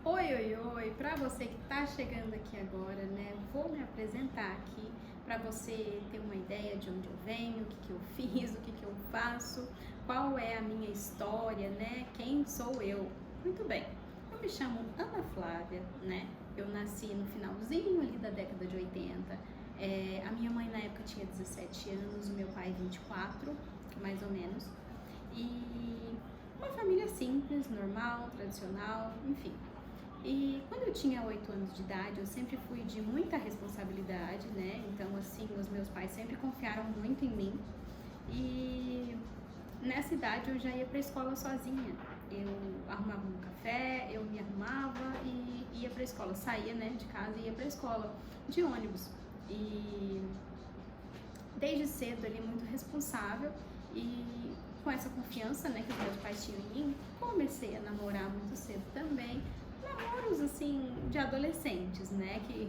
Oi, oi, oi! Para você que está chegando aqui agora, né? Vou me apresentar aqui para você ter uma ideia de onde eu venho, o que que eu fiz, o que que eu faço, qual é a minha história, né? Quem sou eu? Muito bem, eu me chamo Ana Flávia, né? Eu nasci no finalzinho ali da década de 80. A minha mãe na época tinha 17 anos, o meu pai 24, mais ou menos. E uma família simples, normal, tradicional, enfim. E quando eu tinha 8 anos de idade, eu sempre fui de muita responsabilidade, né? Então, assim, os meus pais sempre confiaram muito em mim. E nessa idade eu já ia para a escola sozinha. Eu arrumava um café, eu me arrumava e ia para a escola. Saía, né, de casa e ia para a escola de ônibus. E desde cedo ali muito responsável e com essa confiança, né, que os meus pais tinham em mim, comecei a namorar muito cedo também. Namoros assim de adolescentes, né, que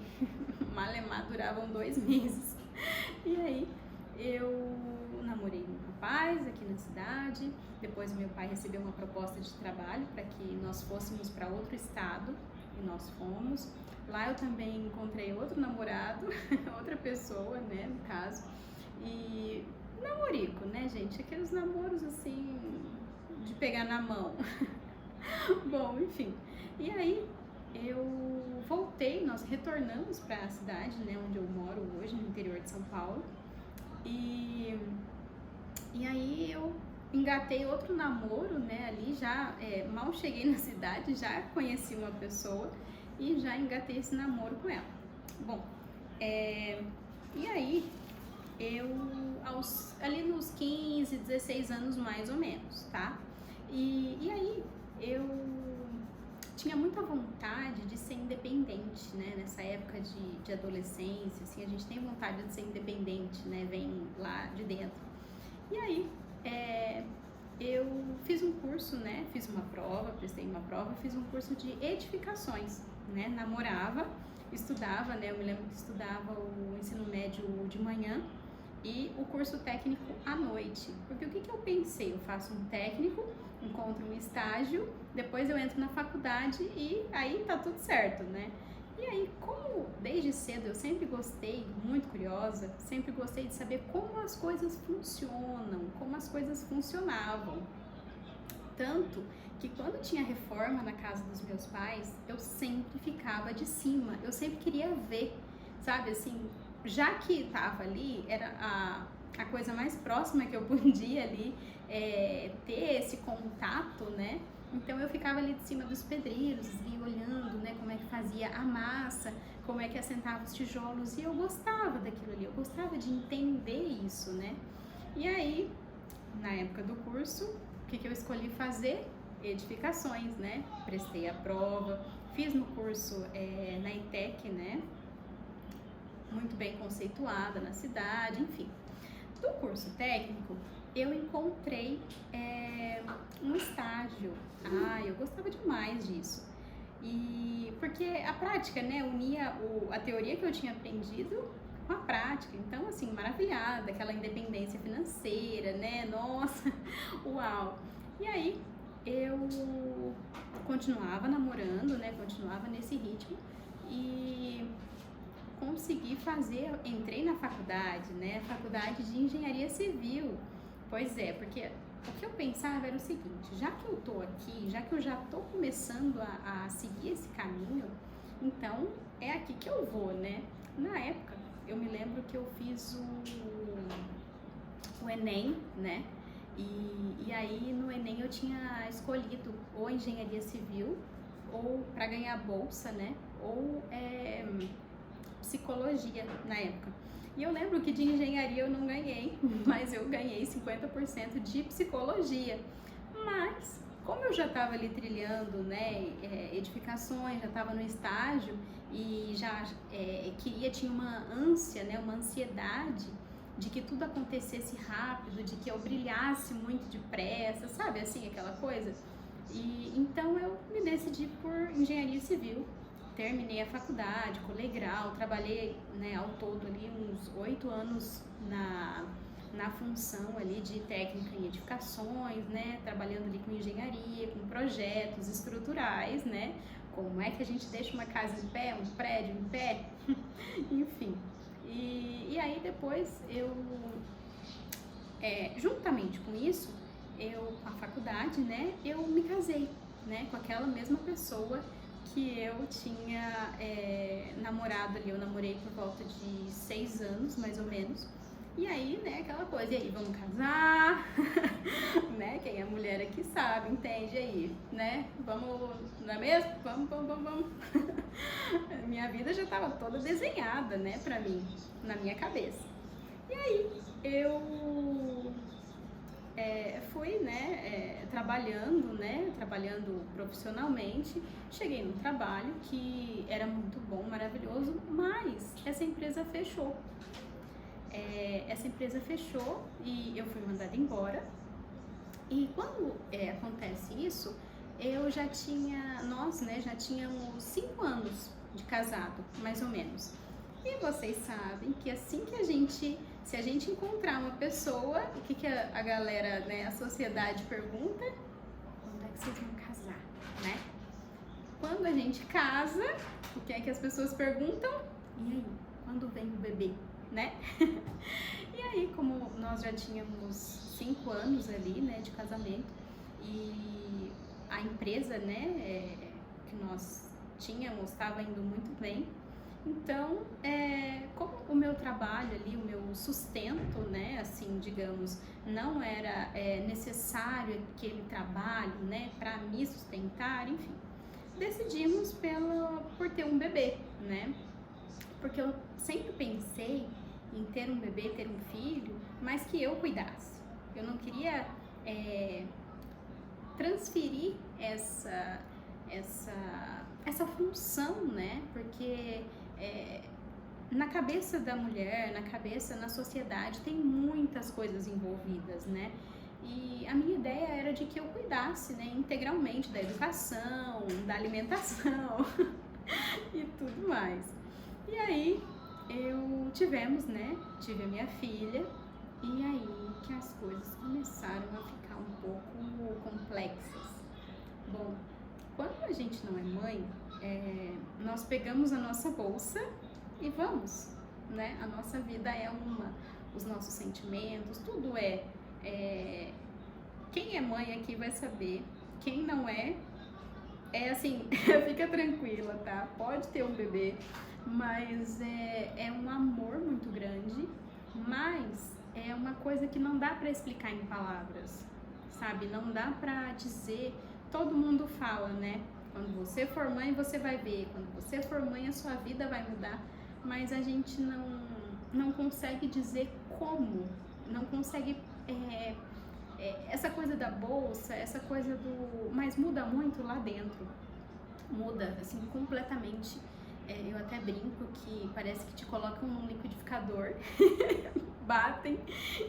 malemar duravam 2 meses. E aí eu namorei um rapaz aqui na cidade. Depois meu pai recebeu uma proposta de trabalho para que nós fôssemos para outro estado e nós fomos. Lá eu também encontrei outro namorado, outra pessoa, né, no caso. E namorico, né, gente? Aqueles namoros assim de pegar na mão. Bom, enfim. E aí eu voltei, nós retornamos para a cidade, né, onde eu moro hoje, no interior de São Paulo. E aí eu engatei outro namoro, né, ali já, mal cheguei na cidade, já conheci uma pessoa e já engatei esse namoro com ela. Bom, e aí eu, ali nos 15, 16 anos mais ou menos, tá? E aí eu tinha muita vontade de ser independente, né? Nessa época de adolescência, assim, a gente tem vontade de ser independente, né? Vem lá de dentro. E aí, eu fiz um curso, né? Fiz uma prova, prestei uma prova, fiz um curso de edificações, né? Namorava, estudava, né? Eu me lembro que estudava o ensino médio de manhã e o curso técnico à noite. Porque o que que eu pensei? Eu faço um técnico, encontro um estágio, depois eu entro na faculdade e aí tá tudo certo, né? E aí, como desde cedo eu sempre gostei, muito curiosa, sempre gostei de saber como as coisas funcionam, como as coisas funcionavam. Tanto que quando tinha reforma na casa dos meus pais, eu sempre ficava de cima, eu sempre queria ver, sabe, assim, já que estava ali, era a coisa mais próxima que eu podia ali ter esse contato, né? Então eu ficava ali de cima dos pedreiros e olhando, né, como é que fazia a massa, como é que assentava os tijolos, e eu gostava daquilo ali, eu gostava de entender isso, né? E aí, na época do curso, o que que eu escolhi fazer? Edificações, né? Prestei a prova, fiz no curso na ETEC, né? Muito bem conceituada na cidade, enfim. Do curso técnico, eu encontrei um estágio. Eu gostava demais disso. E porque a prática, né, unia a teoria que eu tinha aprendido com a prática. Então, assim, maravilhada, aquela independência financeira, né? Nossa, uau! E aí, eu continuava namorando, né? Continuava nesse ritmo e consegui fazer, entrei na faculdade, né? Faculdade de Engenharia Civil. Pois é, porque o que eu pensava era o seguinte: já que eu tô aqui, já que eu já tô começando a seguir esse caminho, então é aqui que eu vou, né? Na época, eu me lembro que eu fiz o Enem, né? E aí no Enem eu tinha escolhido ou Engenharia Civil, ou para ganhar bolsa, né? Ou psicologia na época. E eu lembro que de engenharia eu não ganhei, mas eu ganhei 50% de psicologia. Mas, como eu já estava ali trilhando, né, edificações, já estava no estágio e já tinha uma ânsia, né, uma ansiedade de que tudo acontecesse rápido, de que eu brilhasse muito depressa, sabe, assim, aquela coisa. E então eu me decidi por engenharia civil. Terminei a faculdade, colei grau, trabalhei, né, ao todo ali uns 8 anos na função ali de técnica em edificações, né, trabalhando ali com engenharia, com projetos estruturais, né, Como é que a gente deixa uma casa em pé, um prédio em pé? Enfim. E aí depois eu, juntamente com isso, com a faculdade, né, eu me casei, né, com aquela mesma pessoa que eu tinha namorado ali. Eu namorei por volta de 6 anos, mais ou menos. E aí, né, aquela coisa, e aí, vamos casar? Né, quem é mulher aqui sabe, entende aí, né? Vamos, não é mesmo? Vamos. Minha vida já estava toda desenhada, né, pra mim, na minha cabeça. E aí, eu fui, né, trabalhando profissionalmente. Cheguei num trabalho que era muito bom, maravilhoso, mas essa empresa fechou. Essa empresa fechou e eu fui mandada embora. E quando acontece isso, nós, né, já tínhamos 5 anos de casado, mais ou menos. E vocês sabem que assim que se a gente encontrar uma pessoa, o que a galera, né, a sociedade pergunta? Quando é que vocês vão casar, né? Quando a gente casa, o que é que as pessoas perguntam? E aí, quando vem o bebê, né? E aí, como nós já tínhamos 5 anos ali, né, de casamento, e a empresa, né, que nós tínhamos estava indo muito bem. Então, como o meu trabalho ali, o meu sustento, né, assim, digamos, não era necessário aquele trabalho, né, para me sustentar, enfim, decidimos por ter um bebê, né, porque eu sempre pensei em ter um bebê, ter um filho, mas que eu cuidasse. Eu não queria transferir essa função, né, porque na cabeça da mulher, na sociedade, tem muitas coisas envolvidas, né? E a minha ideia era de que eu cuidasse, né, integralmente da educação, da alimentação e tudo mais. E aí tive a minha filha, e aí que as coisas começaram a ficar um pouco complexas. Bom, quando a gente não é mãe, nós pegamos a nossa bolsa e vamos, né? A nossa vida os nossos sentimentos, tudo quem é mãe aqui vai saber, quem não é assim, fica tranquila, tá? Pode ter um bebê, mas é um amor muito grande, mas é uma coisa que não dá pra explicar em palavras, sabe? Não dá pra dizer, todo mundo fala, né? Quando você for mãe, você vai ver. Quando você for mãe, a sua vida vai mudar. Mas a gente não consegue dizer como. Não consegue... essa coisa da bolsa, essa coisa do... Mas muda muito lá dentro. Muda, assim, completamente. Eu até brinco que parece que te colocam num liquidificador, batem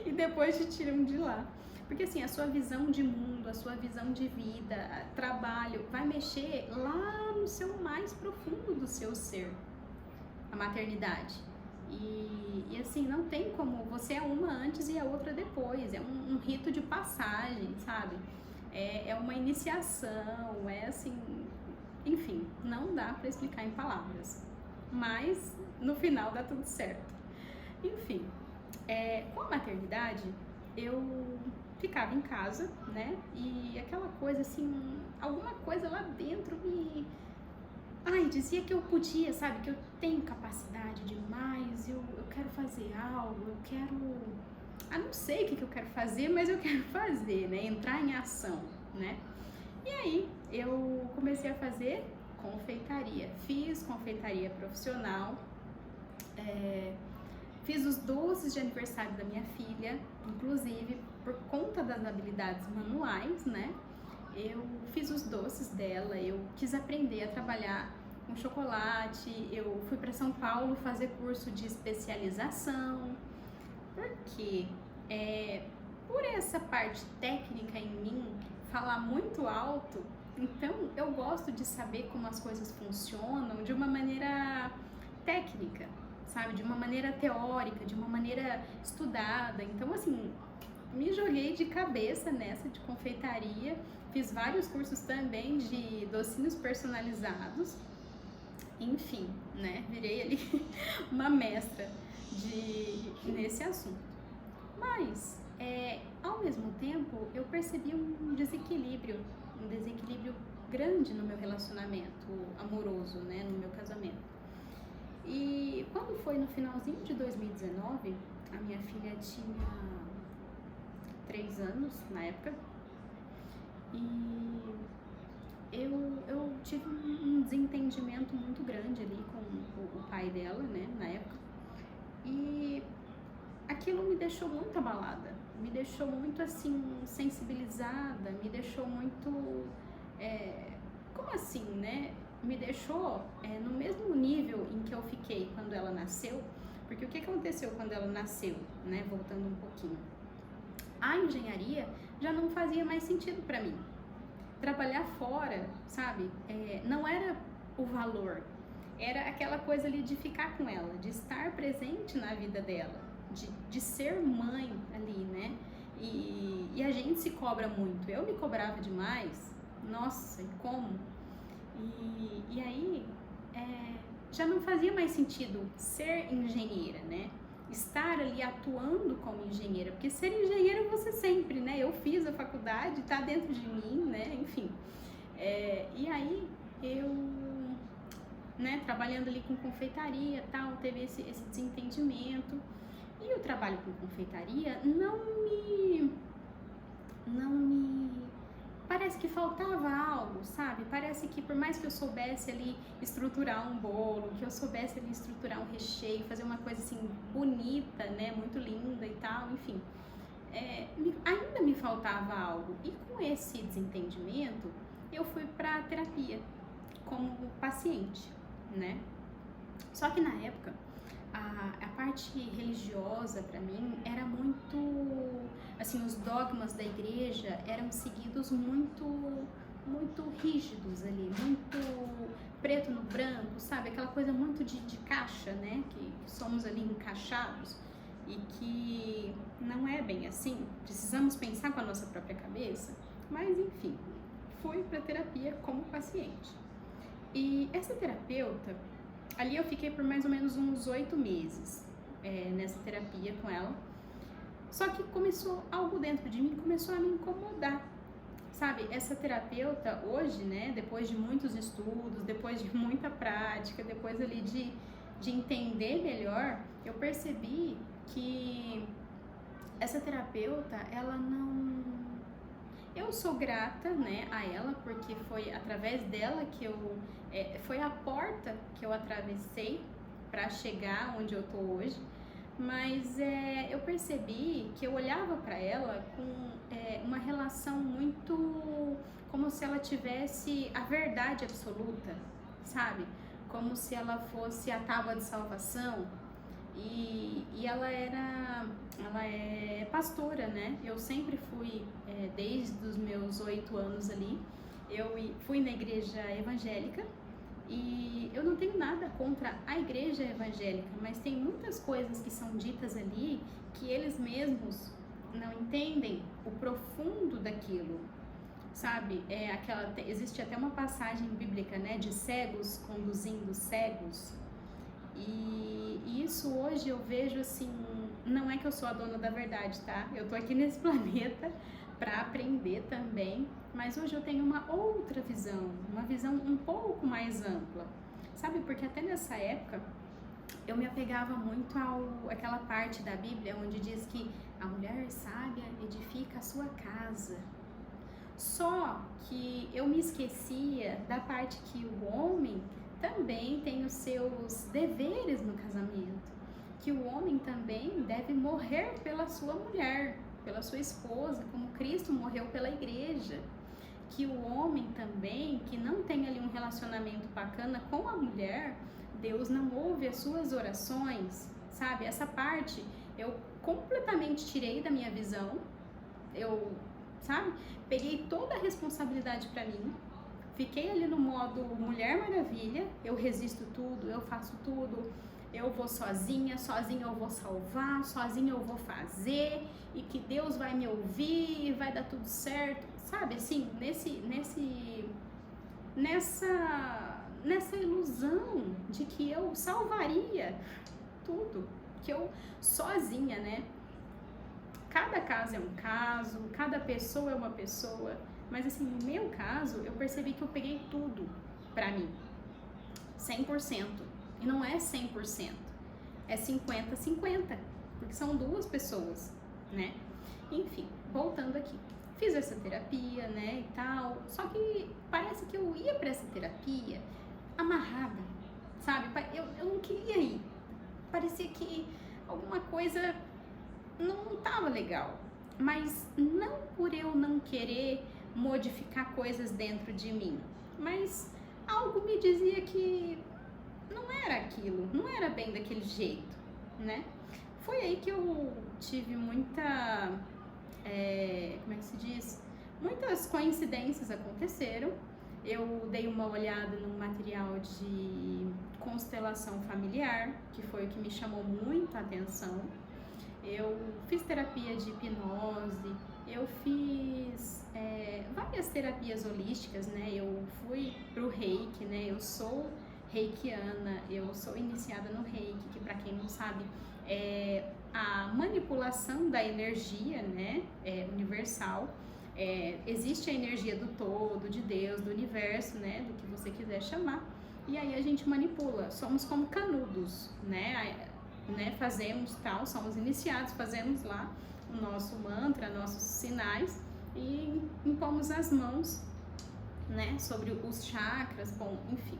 e depois te tiram de lá. Porque assim, a sua visão de mundo, a sua visão de vida, trabalho, vai mexer lá no seu mais profundo do seu ser, a maternidade. E assim, não tem como, você é uma antes e a outra depois, é um rito de passagem, sabe? É uma iniciação, assim, enfim, não dá pra explicar em palavras, mas no final dá tudo certo. Enfim, com a maternidade, eu ficava em casa, né, e aquela coisa assim, alguma coisa lá dentro dizia que eu podia, sabe, que eu tenho capacidade demais, eu quero fazer algo, não sei o que eu quero fazer, mas eu quero fazer, né, entrar em ação, né. E aí eu comecei a fazer confeitaria, fiz confeitaria profissional, fiz os doces de aniversário da minha filha, inclusive por conta das habilidades manuais, né? Eu fiz os doces dela, eu quis aprender a trabalhar com chocolate, eu fui para São Paulo fazer curso de especialização, porque por essa parte técnica em mim, falar muito alto, então eu gosto de saber como as coisas funcionam de uma maneira técnica, sabe? De uma maneira teórica, de uma maneira estudada. Então, assim, me joguei de cabeça nessa de confeitaria Fiz vários cursos também de docinhos personalizados. Enfim, né? Virei ali uma mestra nesse assunto. Mas, ao mesmo tempo, eu percebi um desequilíbrio grande no meu relacionamento amoroso, né? No meu casamento. E quando foi no finalzinho de 2019, a minha filha tinha 3 anos na época, e eu tive um desentendimento muito grande ali com o pai dela, né, na época, e aquilo me deixou muito abalada, me deixou muito assim, sensibilizada, me deixou muito, como assim, né, me deixou no mesmo nível em que eu fiquei quando ela nasceu, porque o que aconteceu quando ela nasceu, né, voltando um pouquinho, a engenharia já não fazia mais sentido para mim. Trabalhar fora, sabe, não era o valor, era aquela coisa ali de ficar com ela, de estar presente na vida dela, de ser mãe ali, né? E a gente se cobra muito, eu me cobrava demais, nossa, e como? E aí, já não fazia mais sentido ser engenheira, né? Estar ali atuando como engenheira, porque ser engenheira você sempre, né? Eu fiz a faculdade, tá dentro de mim, né? Enfim. E aí eu, né, trabalhando ali com confeitaria, tal, teve esse desentendimento. E o trabalho com confeitaria não me parece que faltava algo, sabe? Parece que por mais que eu soubesse ali estruturar um bolo, que eu soubesse ali estruturar um recheio, fazer uma coisa assim bonita, né? Muito linda e tal, enfim. Ainda me faltava algo. E com esse desentendimento, eu fui pra terapia como paciente, né? Só que na época, a parte religiosa para mim era muito, assim, os dogmas da igreja eram seguidos muito rígidos ali, muito preto no branco, sabe? Aquela coisa muito de caixa, né? Que somos ali encaixados e que não é bem assim. Precisamos pensar com a nossa própria cabeça. Mas enfim, fui para terapia como paciente. E essa terapeuta, ali eu fiquei por mais ou menos uns 8 meses nessa terapia com ela. Só que começou algo dentro de mim, começou a me incomodar, sabe? Essa terapeuta hoje, né, depois de muitos estudos, depois de muita prática, depois ali de entender melhor, eu percebi que essa terapeuta, ela não... Eu sou grata, né, a ela, porque foi através dela que foi a porta que eu atravessei para chegar onde eu tô hoje, mas eu percebi que eu olhava para ela com uma relação muito como se ela tivesse a verdade absoluta, sabe? Como se ela fosse a tábua de salvação. E ela é pastora, né? Eu sempre fui, desde os meus 8 anos ali, eu fui na igreja evangélica e eu não tenho nada contra a igreja evangélica, mas tem muitas coisas que são ditas ali que eles mesmos não entendem o profundo daquilo, sabe? Existe até uma passagem bíblica, né, de cegos conduzindo cegos. E isso hoje eu vejo assim, não é que eu sou a dona da verdade, tá? Eu tô aqui nesse planeta para aprender também, mas hoje eu tenho uma outra visão, uma visão um pouco mais ampla, sabe? Porque até nessa época eu me apegava muito àquela parte da Bíblia onde diz que a mulher sábia edifica a sua casa. Só que eu me esquecia da parte que o homem também tem os seus deveres no casamento, que o homem também deve morrer pela sua mulher, pela sua esposa, como Cristo morreu pela igreja, que o homem também, que não tem ali um relacionamento bacana com a mulher, Deus não ouve as suas orações, sabe? Essa parte eu completamente tirei da minha visão, sabe? Peguei toda a responsabilidade para mim, fiquei ali no modo Mulher Maravilha, eu resisto tudo, eu faço tudo, eu vou sozinha eu vou salvar, sozinha eu vou fazer, e que Deus vai me ouvir e vai dar tudo certo, sabe, assim, nessa ilusão de que eu salvaria tudo, que eu sozinha, né? Cada caso é um caso, cada pessoa é uma pessoa, mas assim, no meu caso, eu percebi que eu peguei tudo pra mim, 100%, e não é 100%, é 50-50, porque são duas pessoas, né? Enfim, voltando aqui, fiz essa terapia, né, e tal, só que parece que eu ia pra essa terapia amarrada, sabe? Eu não queria ir, parecia que alguma coisa não tava legal, mas não por eu não querer modificar coisas dentro de mim, mas algo me dizia que não era aquilo, não era bem daquele jeito, né? Foi aí que eu tive muita, como é que se diz? Muitas coincidências aconteceram. Eu dei uma olhada no material de constelação familiar, que foi o que me chamou muito a atenção. Eu fiz terapia de hipnose, eu fiz várias terapias holísticas, né? Eu fui pro Reiki, né? Eu sou reikiana, eu sou iniciada no Reiki, que para quem não sabe é a manipulação da energia, né? Universal. Existe a energia do todo, de Deus, do universo, né? Do que você quiser chamar. E aí a gente manipula, somos como canudos, né? Fazemos tal, somos iniciados, fazemos lá o nosso mantra, nossos sinais e impomos as mãos, né, sobre os chakras, bom, enfim.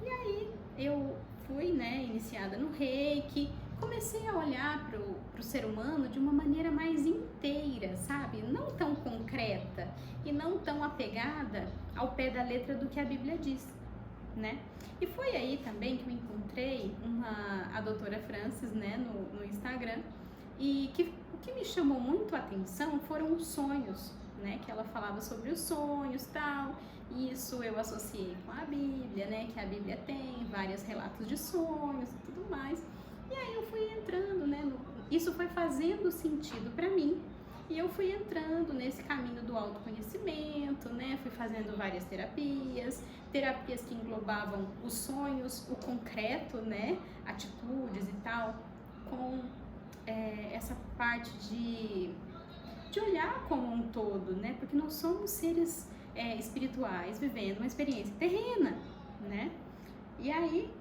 E aí eu fui, né, iniciada no Reiki, comecei a olhar pro ser humano de uma maneira mais inteira, sabe? Não tão concreta e não tão apegada ao pé da letra do que a Bíblia diz, né? E foi aí também que eu encontrei a doutora Francis, né, no Instagram, e o que me chamou muito a atenção foram os sonhos, né, que ela falava sobre os sonhos e tal. Isso eu associei com a Bíblia, né, que a Bíblia tem vários relatos de sonhos e tudo mais. E aí eu fui entrando, né, isso foi fazendo sentido para mim. E eu fui entrando nesse caminho do autoconhecimento, né? Fui fazendo várias terapias que englobavam os sonhos, o concreto, né? Atitudes e tal, com essa parte de olhar como um todo, né? Porque nós somos seres espirituais vivendo uma experiência terrena, né? E aí,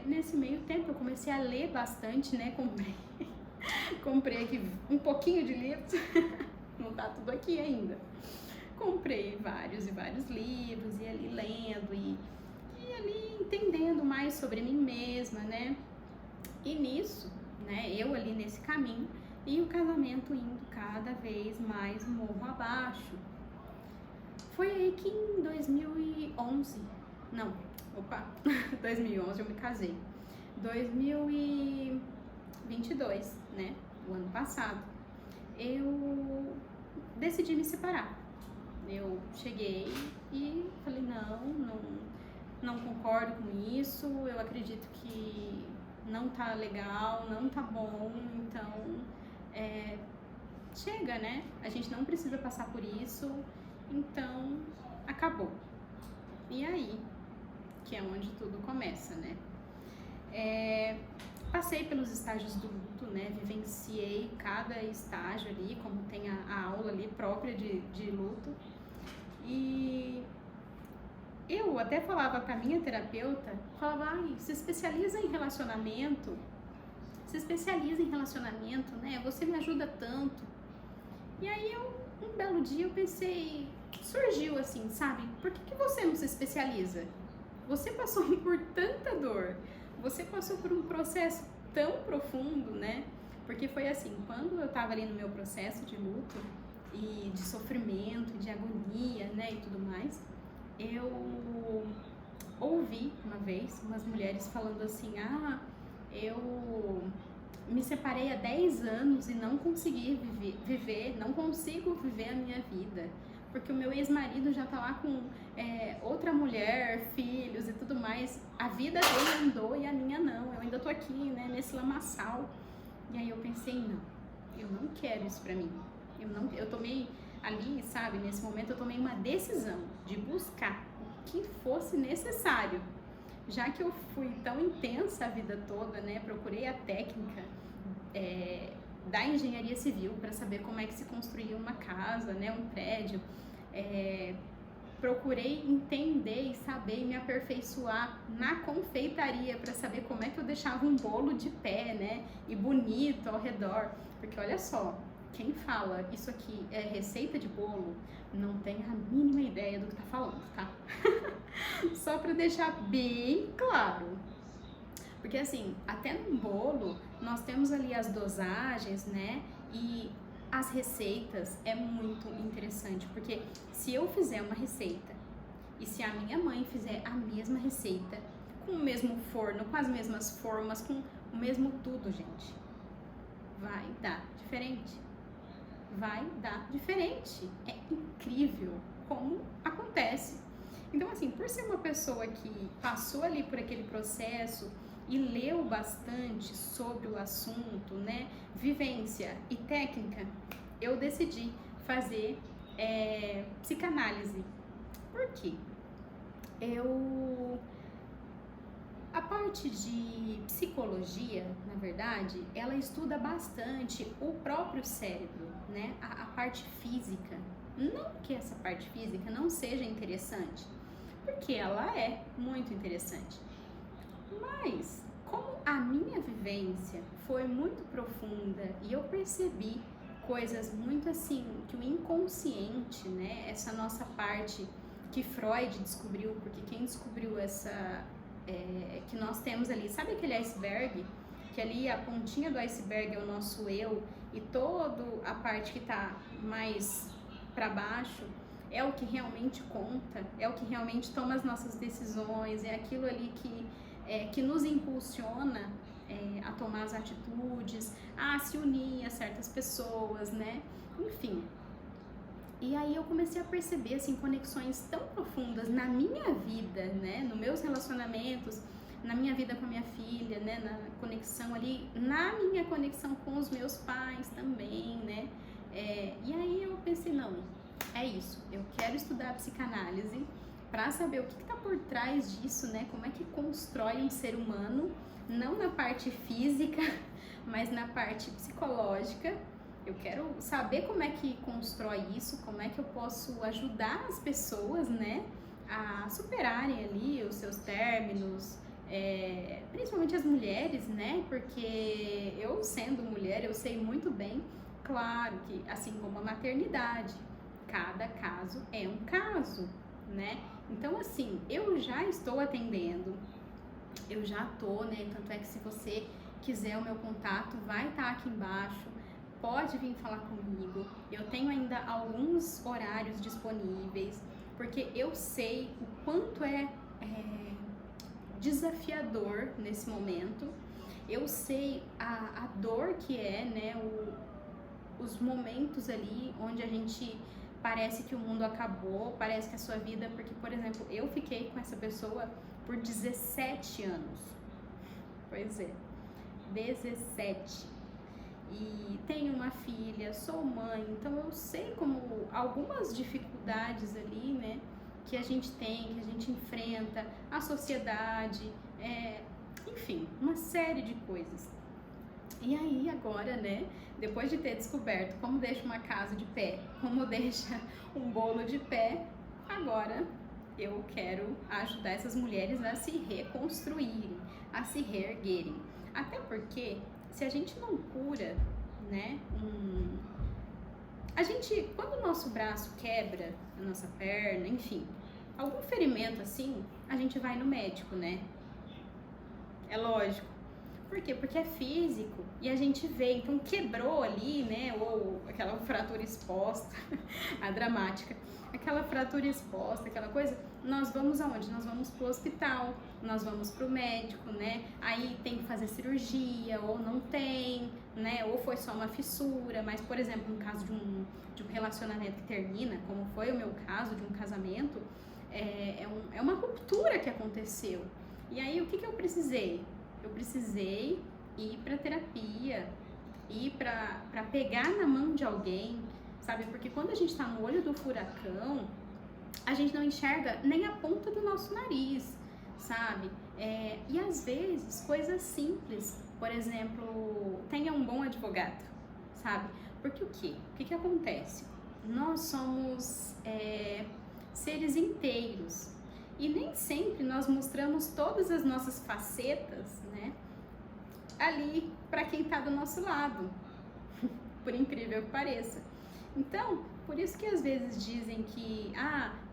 nesse meio tempo, eu comecei a ler bastante, né? Comprei aqui um pouquinho de livros, não tá tudo aqui ainda. Comprei vários e vários livros, e ali lendo e ali entendendo mais sobre mim mesma, né? E nisso, né, eu ali nesse caminho e o casamento indo cada vez mais morro abaixo. Foi aí que em 2011 eu me casei. 2022, né, o ano passado, eu decidi me separar. Eu cheguei e falei, não concordo com isso, eu acredito que não tá legal, não tá bom, então chega, né? A gente não precisa passar por isso, então acabou. E aí, que é onde tudo começa, né? Passei pelos estágios do luto, né? Vivenciei cada estágio ali, como tem a aula ali própria de luto. E eu até falava pra minha terapeuta, se especializa em relacionamento, né? Você me ajuda tanto. E aí um belo dia eu pensei, surgiu assim, sabe? Por que você não se especializa? Você passou por tanta dor, você passou por um processo tão profundo, né? Porque foi assim, quando eu tava ali no meu processo de luto e de sofrimento, de agonia, né, e tudo mais, eu ouvi uma vez umas mulheres falando assim, eu me separei há 10 anos e não consegui não consigo viver a minha vida, porque o meu ex-marido já tá lá com outra mulher, filhos e tudo mais, a vida dele andou e a minha não. Eu ainda tô aqui, né, nesse lamaçal. E aí eu pensei, não, eu não quero isso pra mim. Eu tomei ali, sabe, nesse momento eu tomei uma decisão de buscar o que fosse necessário. Já que eu fui tão intensa a vida toda, né, procurei a técnica da engenharia civil para saber como é que se construía uma casa, né, um prédio. Procurei entender e saber e me aperfeiçoar na confeitaria para saber como é que eu deixava um bolo de pé, né, e bonito ao redor. Porque olha só, quem fala isso aqui é receita de bolo não tem a mínima ideia do que tá falando, tá? Só para deixar bem claro. Porque assim, até no bolo nós temos ali as dosagens, né? E as receitas é muito interessante, porque se eu fizer uma receita e se a minha mãe fizer a mesma receita, com o mesmo forno, com as mesmas formas, com o mesmo tudo, gente, vai dar diferente. Vai dar diferente. É incrível como acontece. Então, assim, por ser uma pessoa que passou ali por aquele processo e leu bastante sobre o assunto, né, vivência e técnica, eu decidi fazer psicanálise. Por quê? A parte de psicologia, na verdade, ela estuda bastante o próprio cérebro, né? A parte física. Não que essa parte física não seja interessante, porque ela é muito interessante. Mas, como a minha vivência foi muito profunda e eu percebi coisas muito assim, que o inconsciente, né? Essa nossa parte que Freud descobriu, porque quem descobriu que nós temos ali, sabe aquele iceberg? Que ali a pontinha do iceberg é o nosso eu e toda a parte que está mais para baixo é o que realmente conta, é o que realmente toma as nossas decisões, é aquilo ali que nos impulsiona a tomar as atitudes, a se unir a certas pessoas, né? Enfim. E aí eu comecei a perceber, assim, conexões tão profundas na minha vida, né? Nos meus relacionamentos, na minha vida com a minha filha, né? Na conexão ali, na minha conexão com os meus pais também, né? E aí eu pensei, não, é isso. Eu quero estudar psicanálise para saber o que está por trás disso, né? Como é que constrói um ser humano, não na parte física, mas na parte psicológica. Eu quero saber como é que constrói isso, como é que eu posso ajudar as pessoas, né, a superarem ali os seus términos, principalmente as mulheres, né, porque eu sendo mulher, eu sei muito bem, claro que assim como a maternidade, cada caso é um caso, né, então assim, eu já estou atendendo, eu já tô, né, tanto é que se você quiser o meu contato, vai estar aqui embaixo. Pode vir falar comigo, eu tenho ainda alguns horários disponíveis, porque eu sei o quanto é desafiador nesse momento, eu sei a dor que é, né, os momentos ali onde a gente parece que o mundo acabou, parece que a sua vida, porque, por exemplo, eu fiquei com essa pessoa por 17 anos, pois é, 17. E tenho uma filha, sou mãe, então eu sei como algumas dificuldades ali, né, que a gente tem, que a gente enfrenta, a sociedade, enfim, uma série de coisas. E aí agora, né, depois de ter descoberto como deixa uma casa de pé, como deixa um bolo de pé, agora eu quero ajudar essas mulheres a se reconstruírem, a se reerguerem. Até porque se a gente não cura, né, quando o nosso braço quebra, a nossa perna, enfim, algum ferimento assim, a gente vai no médico, né? É lógico. Por quê? Porque é físico e a gente vê, então quebrou ali, né, ou aquela fratura exposta, a dramática, aquela fratura exposta, aquela coisa, nós vamos aonde? Nós vamos pro hospital, nós vamos pro médico, né, aí tem que fazer cirurgia, ou não tem, né, ou foi só uma fissura, mas, por exemplo, no caso de um relacionamento que termina, como foi o meu caso, de um casamento, é uma ruptura que aconteceu. E aí, o que eu precisei? Eu precisei ir para terapia, ir para pegar na mão de alguém, sabe? Porque quando a gente está no olho do furacão, a gente não enxerga nem a ponta do nosso nariz, sabe? E às vezes, coisas simples, por exemplo, tenha um bom advogado, sabe? Porque o que acontece? Nós somos seres inteiros e nem sempre nós mostramos todas as nossas facetas, né? Ali para quem está do nosso lado, por incrível que pareça. Então, por isso que às vezes dizem que,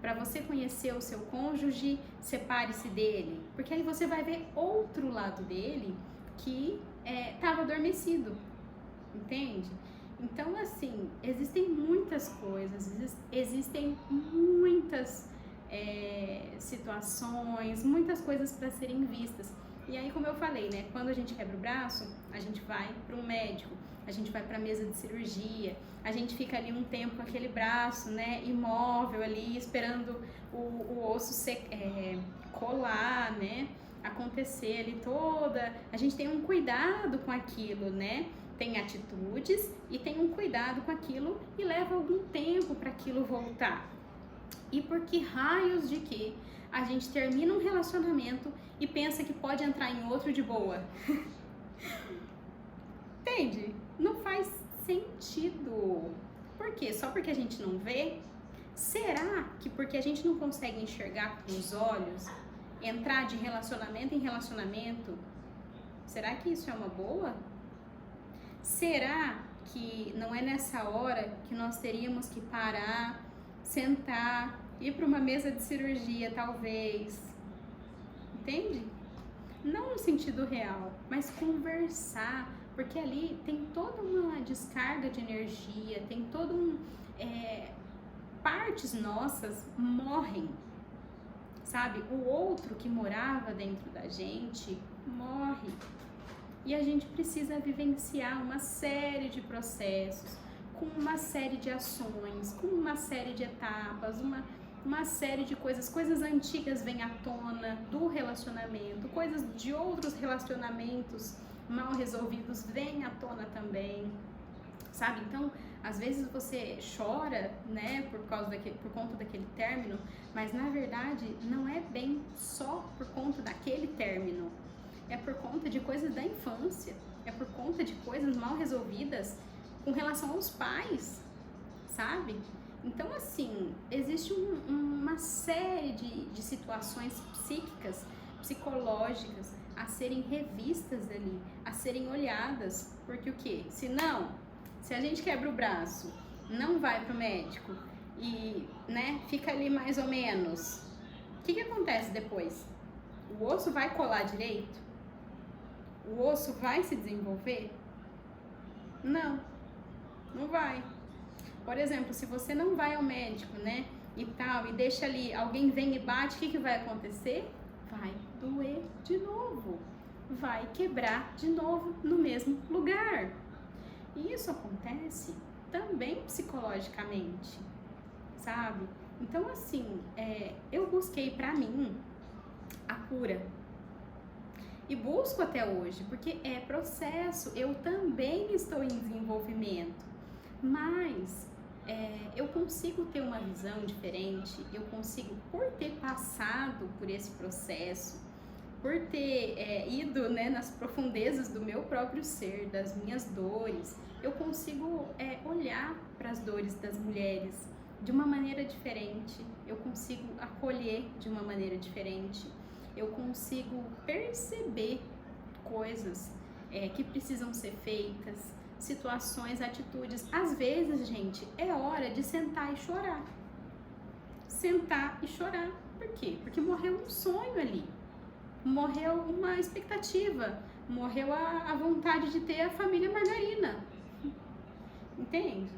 para você conhecer o seu cônjuge, separe-se dele, porque aí você vai ver outro lado dele que estava adormecido, entende? Então, assim, existem muitas coisas, existem muitas situações, muitas coisas para serem vistas. E aí, como eu falei, né, quando a gente quebra o braço, a gente vai para um médico, a gente vai para a mesa de cirurgia, a gente fica ali um tempo com aquele braço, né, imóvel ali, esperando o osso colar, né, acontecer ali toda. A gente tem um cuidado com aquilo, né, tem atitudes e tem um cuidado com aquilo e leva algum tempo para aquilo voltar. E por que raios de que a gente termina um relacionamento e pensa que pode entrar em outro de boa? Entende? Não faz sentido. Por quê? Só porque a gente não vê? Será que porque a gente não consegue enxergar com os olhos, entrar de relacionamento em relacionamento, será que isso é uma boa? Será que não é nessa hora que nós teríamos que parar, sentar, ir para uma mesa de cirurgia, talvez? Entende? Não no sentido real, mas conversar, porque ali tem toda uma descarga de energia, tem todo partes nossas morrem, sabe? O outro que morava dentro da gente morre. E a gente precisa vivenciar uma série de processos, com uma série de ações, com uma série de etapas, uma série de coisas antigas vêm à tona do relacionamento, coisas de outros relacionamentos mal resolvidos vêm à tona também, sabe? Então, às vezes você chora, né, por conta daquele término, mas na verdade não é bem só por conta daquele término, é por conta de coisas da infância, é por conta de coisas mal resolvidas com relação aos pais, sabe? Então, assim, existe uma série de situações psíquicas, psicológicas a serem revistas ali, a serem olhadas, porque o quê? Se a gente quebra o braço, não vai pro médico e, né, fica ali mais ou menos, o que acontece depois? O osso vai colar direito? O osso vai se desenvolver? Não vai. Por exemplo, se você não vai ao médico, né, e tal, e deixa ali, alguém vem e bate, o que vai acontecer? Vai doer de novo, vai quebrar de novo no mesmo lugar. E isso acontece também psicologicamente, sabe? Então, assim, eu busquei pra mim a cura. E busco até hoje, porque é processo, eu também estou em desenvolvimento. Mas eu consigo ter uma visão diferente, eu consigo, por ter passado por esse processo, por ter ido, né, nas profundezas do meu próprio ser, das minhas dores, eu consigo olhar para as dores das mulheres de uma maneira diferente, eu consigo acolher de uma maneira diferente, eu consigo perceber coisas que precisam ser feitas, situações, atitudes. Às vezes, gente, é hora de sentar e chorar. Sentar e chorar. Por quê? Porque morreu um sonho ali. Morreu uma expectativa. Morreu a vontade de ter a família Margarina. Entende?